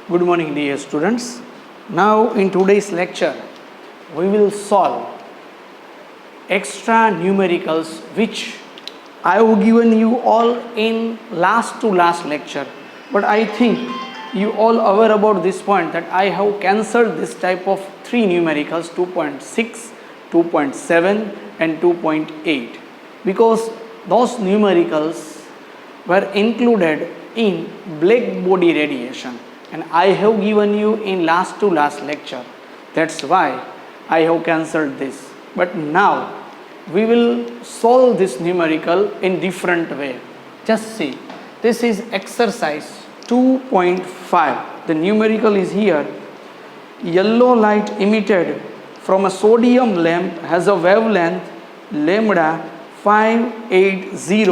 Good morning, dear students. Now, in today's lecture, we will solve extra numericals which I have given you all in last to last lecture. But I think you all aware about this point that I have cancelled this type of three numericals 2.6, 2.7 and 2.8 because those numericals were included in black body radiation. And I have given you in last to last lecture. That's why I have cancelled this. But now we will solve this numerical in different way. Just see, this is exercise 2.5. The numerical is here. Yellow light emitted from a sodium lamp has a wavelength lambda 580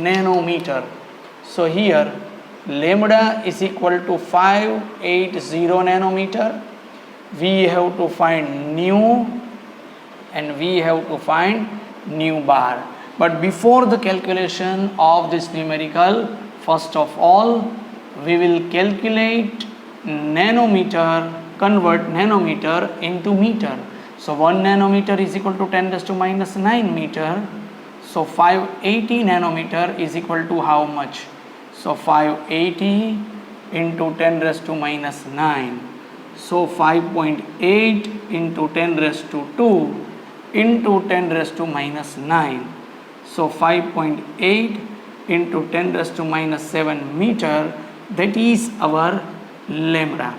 nanometer. So here lambda is equal to 580 nanometer. We have to find nu and we have to find nu bar. But before the calculation of this numerical, first of all we will calculate nanometer, convert nanometer into meter. So 1 nanometer is equal to 10 raised to minus 9 meter. So 580 nanometer is equal to how much? So 580 into 10 raised to minus 9. So 5.8 into 10 raised to 2 into 10 raised to minus 9. So 5.8 into 10 raised to minus 7 meter, that is our lambda.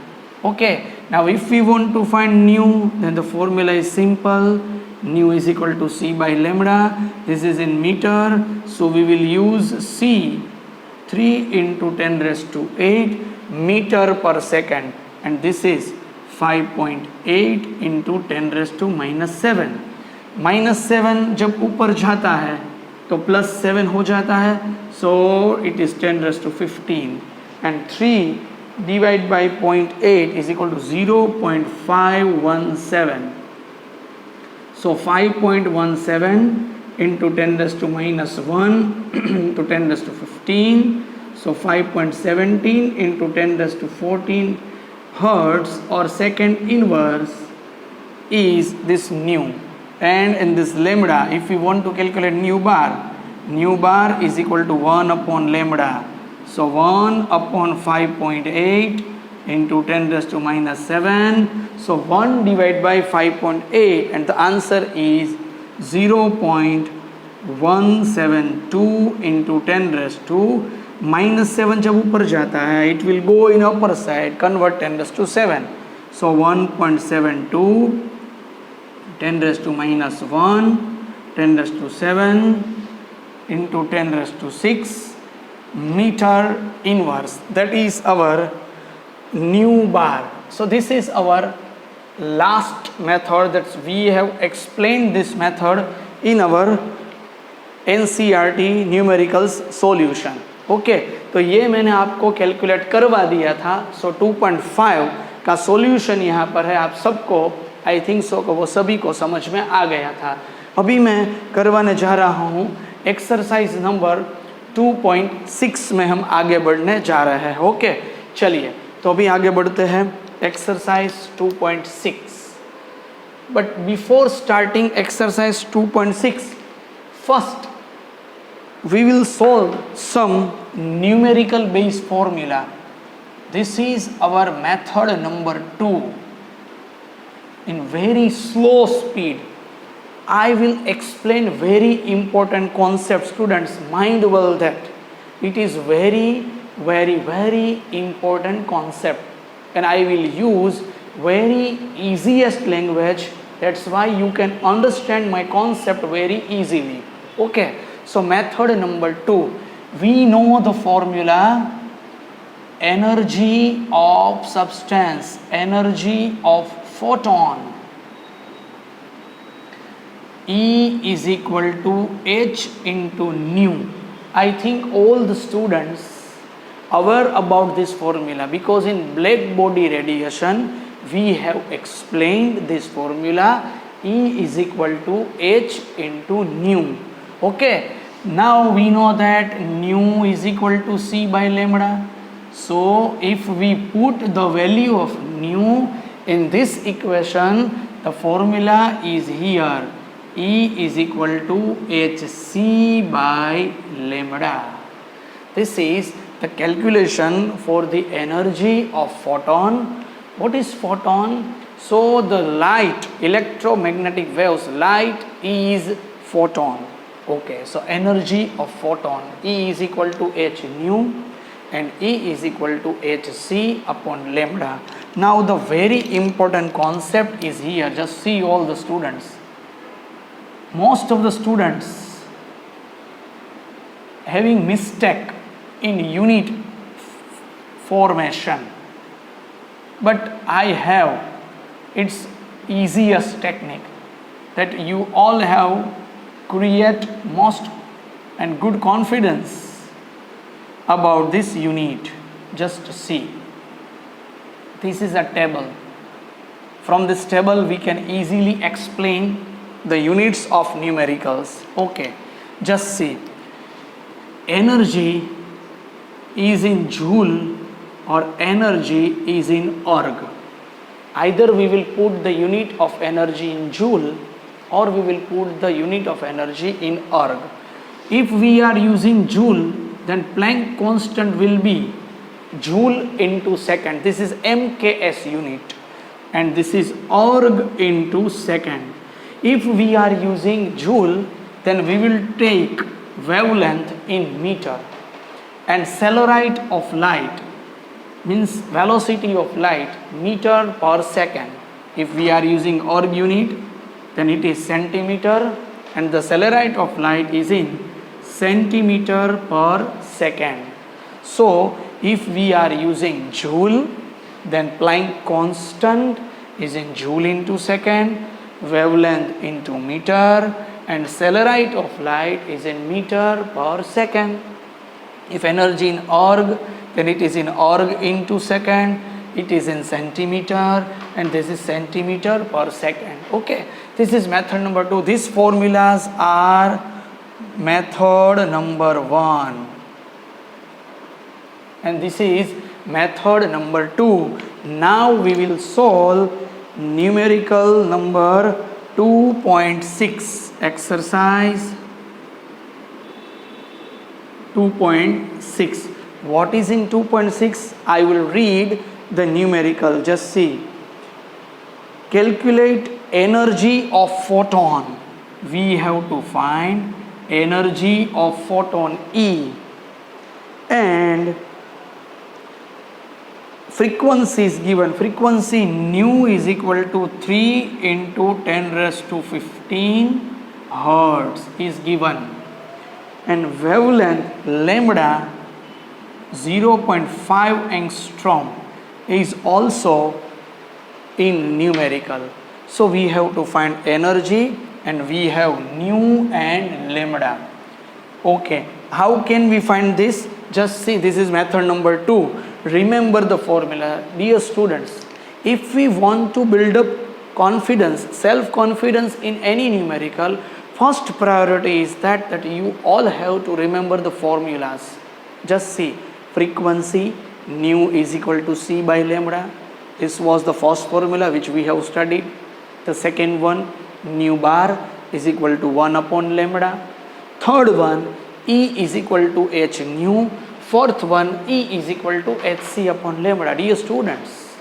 Okay, now if we want to find nu, then the formula is simple. Nu is equal to C by lambda. This is in meter, so we will use C 3 into 10 raised to 8 meter per second, and this is 5.8 into 10 raised to minus 7. Minus 7 जब ऊपर जाता है तो plus 7 हो जाता है, so it is 10 raised to 15 and 3 divided by 0.8 is equal to 0.517. So 5.17 into 10 raised to minus 1 into 10 raised to 15. So 5.17 into 10 raised to 14 hertz or second inverse is this nu. And in this lambda, if we want to calculate nu bar is equal to 1 upon lambda. So 1 upon 5.8 into 10 raised to minus 7. So 1 divided by 5.8 and the answer is 0.172 into 10 raised to minus 7 जब ऊपर जाता है, it will go in upper side, convert 10 raised to 7. So 1.72 10 raised to minus 1, 10 raised to 7 into 10 raised to 6 meter inverse. That is our nu bar. So this is our last method that we have explained this method in our NCERT numericals solution. Okay तो ये मैंने आपको calculate करवा दिया था. सो 2.5 का solution यहाँ पर है. आप सबको आई थिंक सो को वो सभी को समझ में आ गया था. अभी मैं करवाने जा रहा हूँ एक्सरसाइज नंबर 2.6 में हम आगे बढ़ने जा रहे हैं. ओके चलिए तो अभी आगे बढ़ते हैं exercise 2.6. But before starting exercise 2.6 first we will solve some numerical based formula. This is our method number 2. In very slow speed, I will explain very important concept. Students, mind well that it is very important concept, and I will use very easiest language. That's why you can understand my concept very easily. Okay. So method number 2, we know the formula energy of substance, energy of photon. E is equal to h into nu. I think all the students aware about this formula because in black body radiation we have explained this formula. E is equal to h into nu. Okay, now we know that nu is equal to C by lambda. So if we put the value of nu in this equation, the formula is here. E is equal to hc by lambda. This is the calculation for the energy of photon. What is photon? So the light, electromagnetic waves, light is photon. Okay, so energy of photon, E is equal to h nu and E is equal to hc upon lambda. Now the very important concept is here. Just see all the students. Most of the students having mistake in unit formation, but I have its easiest technique that you all have create most and good confidence about this unit. Just see, this is a table. From this table we can easily explain the units of numericals. Okay, just see, energy is in joule or energy is in erg. Either we will put the unit of energy in joule or we will put the unit of energy in erg. If we are using joule, then Planck constant will be joule into second. This is MKS unit and this is erg into second. If we are using joule, then we will take wavelength in meter, and celerite of light means velocity of light meter per second. If we are using erg unit, then it is centimeter, and the celerite of light is in centimeter per second. So if we are using joule, then Planck constant is in joule into second, wavelength into meter, and celerite of light is in meter per second. If energy in erg, then it is in erg into second, it is in centimeter, and this is centimeter per second. Okay, this is method number 2. These formulas are method number 1 and this is method number 2. Now we will solve numerical number 2.6, exercise 2.6. What is in 2.6? I will read the numerical. Just see. Calculate energy of photon. We have to find energy of photon E, and frequency is given. Frequency nu is equal to 3 into 10 raised to 15 hertz is given, and wavelength lambda 0.5 angstrom is also in numerical. So we have to find energy, and we have nu and lambda. Okay, how can we find this? Just see, this is method number 2. Remember the formula. Dear students, if we want to build up confidence, self-confidence in any numerical, first priority is that you all have to remember the formulas. Just see, frequency nu is equal to c by lambda. This was the first formula which we have studied. The second one, nu bar is equal to 1 upon lambda. Third one, E is equal to h nu. Fourth one, E is equal to hc upon lambda. Dear students,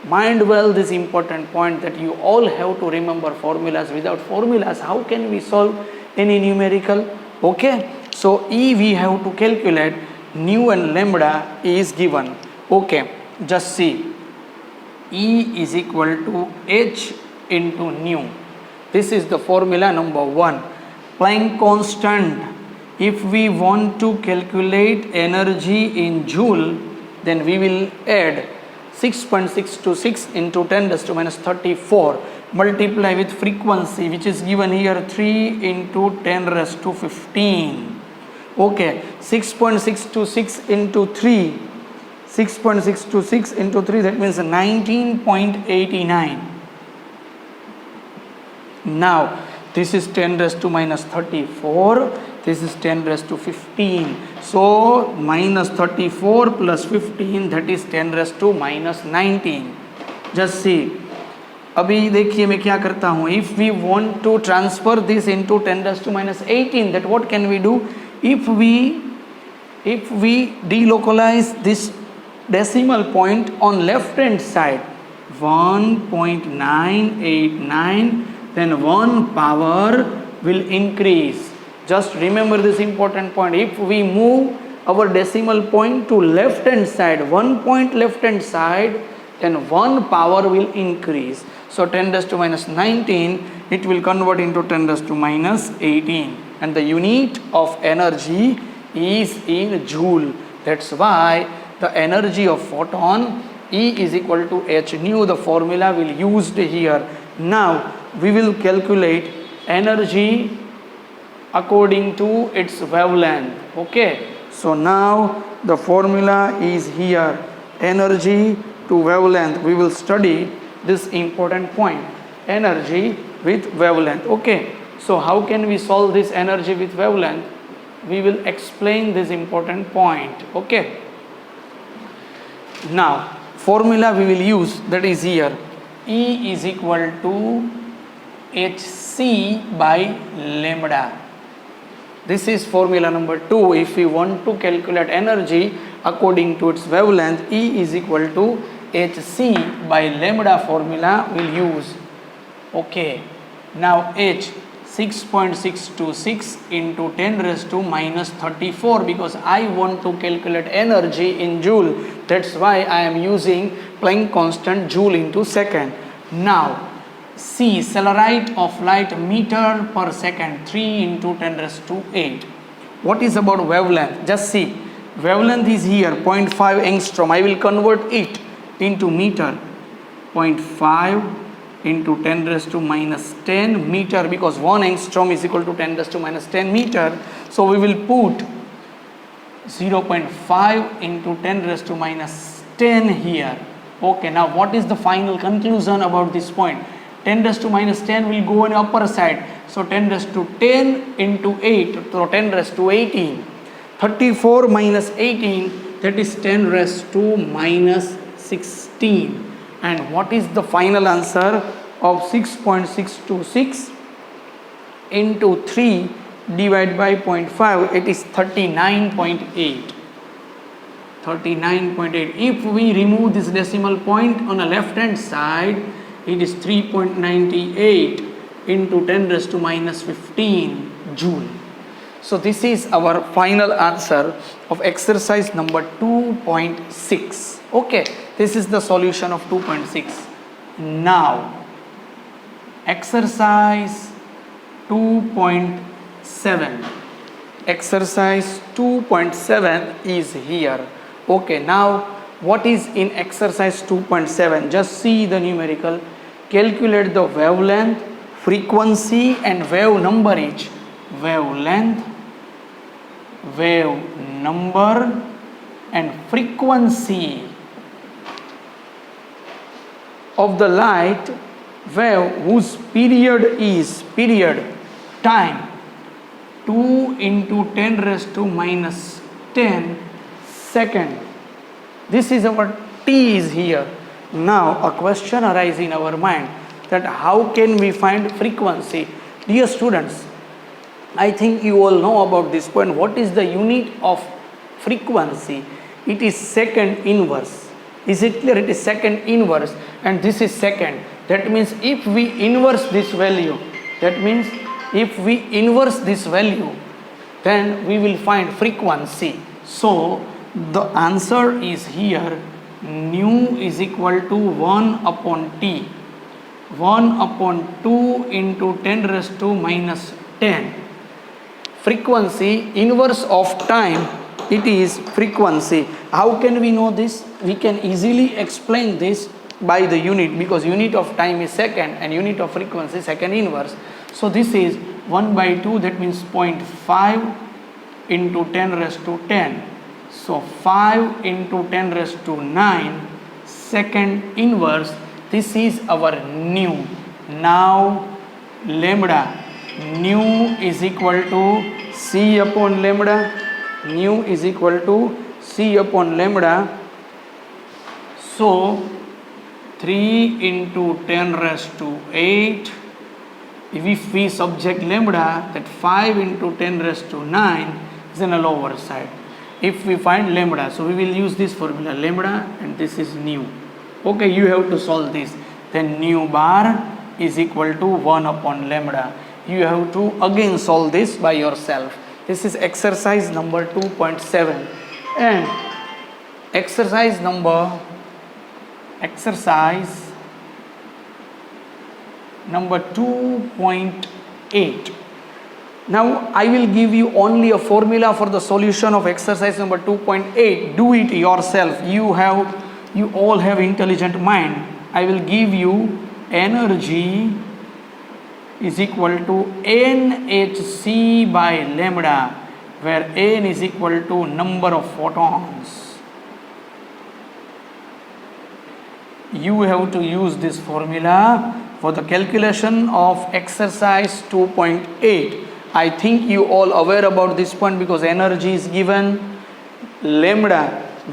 mind well this important point that you all have to remember formulas. Without formulas, how can we solve any numerical? Okay, so E we have to calculate, nu and lambda is given. Okay, just see, E is equal to h into nu. This is the formula number 1. Planck constant. If we want to calculate energy in joule, then we will add 6.626 into 10 raised to minus 34, multiply with frequency which is given here 3 into 10 raised to 15. Okay, 6.626 into 3, 6.626 into 3, that means 19.89. Now this is 10 raised to minus 34 this is 10 raised to 15. So minus 34 plus 15, that is 10 raised to minus 19. Just see. अभी देखिए मैं क्या करता हूँ. If we want to transfer this into 10 raised to minus 18, that what can we do? If we delocalize this decimal point on left hand side, 1.989, then 1 power will increase. Just remember this important point. If we move our decimal point to left hand side, 1 point left hand side, then 1 power will increase. So 10 raised to minus 19, it will convert into 10 raised to minus 18. And the unit of energy is in joule. That's why the energy of photon E is equal to h nu. The formula will used here. Now we will calculate energy according to its wavelength. Okay. So now the formula is here. Energy to wavelength. We will study this important point. Energy with wavelength. Okay. So how can we solve this energy with wavelength? We will explain this important point. Okay. Now formula we will use, that is here. E is equal to hc by lambda. This is formula number 2. If we want to calculate energy according to its wavelength, E is equal to hc by lambda formula will use. Okay. Now h, 6.626 into 10 raised to minus 34, because I want to calculate energy in joule. That's why I am using Planck constant joule into second. Now C, celerite of light meter per second, 3 into 10 raised to 8. What is about wavelength? Just see. Wavelength is here, 0.5 angstrom. I will convert it into meter. 0.5 into 10 raised to minus 10 meter, because 1 angstrom is equal to 10 raised to minus 10 meter. So we will put 0.5 into 10 raised to minus 10 here. Okay, now what is the final conclusion about this point? 10 raised to minus 10 will go on the upper side. So 10 raised to 10 into 8, so 10 raised to 18. 34 minus 18, that is 10 raised to minus 16. And what is the final answer of 6.626 into 3 divided by 0.5? It is 39.8. 39.8. If we remove this decimal point on the left hand side, it is 3.98 into 10 raised to minus 15 joule. So this is our final answer of exercise number 2.6. Okay, this is the solution of 2.6. Now exercise 2.7. Exercise 2.7 is here. Okay, now what is in exercise 2.7? Just see the numerical. Calculate the wavelength, frequency and wave number each. Wavelength, wave number and frequency of the light wave whose period is time 2 into 10 raised to minus 10 second. This is our t is here. Now a question arises in our mind that how can we find frequency? Dear students, I think you all know about this point. What is the unit of frequency? It is second inverse. Is it clear? It is second inverse and this is second. That means if we inverse this value, then we will find frequency. So the answer is here, nu is equal to 1 upon t, 1 upon 2 into 10 raised to minus 10. Frequency, inverse of time, it is frequency. How can we know this? We can easily explain this by the unit, because unit of time is second and unit of frequency second inverse. So this is 1 by 2, that means 0.5 into 10 raised to 10. So 5 into 10 raised to 9 second inverse. This is our nu. Now lambda, nu is equal to c upon lambda, nu is equal to c upon lambda. So 3 into 10 raised to 8. If we subject lambda, that 5 into 10 raised to 9 is on the lower side. If we find lambda, so we will use this formula lambda, and this is nu. Okay, you have to solve this. Then nu bar is equal to 1 upon lambda. You have to again solve this by yourself. This is exercise number 2.7, and exercise number 2.8. Now I will give you only a formula for the solution of exercise number 2.8. Do it yourself. You all have intelligent mind. I will give you energy is equal to NhC by lambda, where n is equal to number of photons. You have to use this formula for the calculation of exercise 2.8. I think you all aware about this point, because energy is given, lambda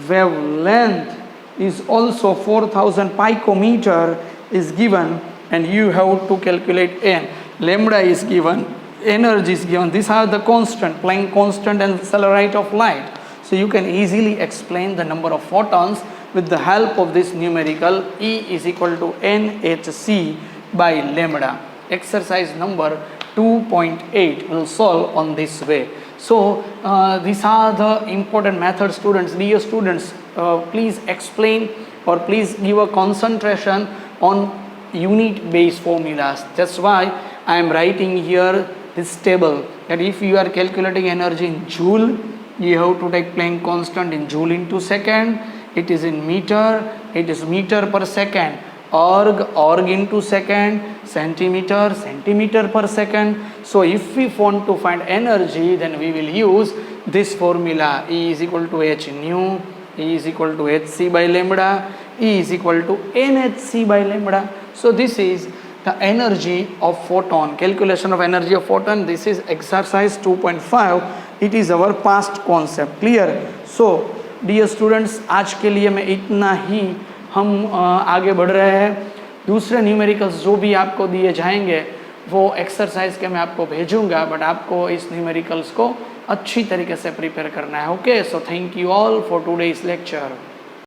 wavelength is also 4000 picometer is given, and you have to calculate n. Lambda is given, energy is given. These are the constant, Planck constant and Celerite of light. So you can easily explain the number of photons with the help of this numerical. E is equal to NhC by lambda. Exercise number 2.8 will solve on this way. So these are the important methods, students. Dear students, please explain or please give a concentration on unit based formulas. That's why I am writing here this table, that if you are calculating energy in joule, you have to take Planck constant in joule into second. It is in meter, it is meter per second. Org into second, centimeter per second. So if we want to find energy, then we will use this formula. E is equal to h nu, E is equal to hc by lambda, E is equal to nhc by lambda. So this is the energy of photon, calculation of energy of photon. This is exercise 2.5. It is our past concept. Clear? So dear students, आज के लिए मैं इतना ही, हम आगे बढ़ रहे हैं. दूसरे न्यूमेरिकल्स जो भी आपको दिए जाएंगे वो एक्सरसाइज के मैं आपको भेजूंगा, बट आपको इस न्यूमेरिकल्स को अच्छी तरीके से प्रिपेयर करना है. Okay, so thank you all for today's lecture.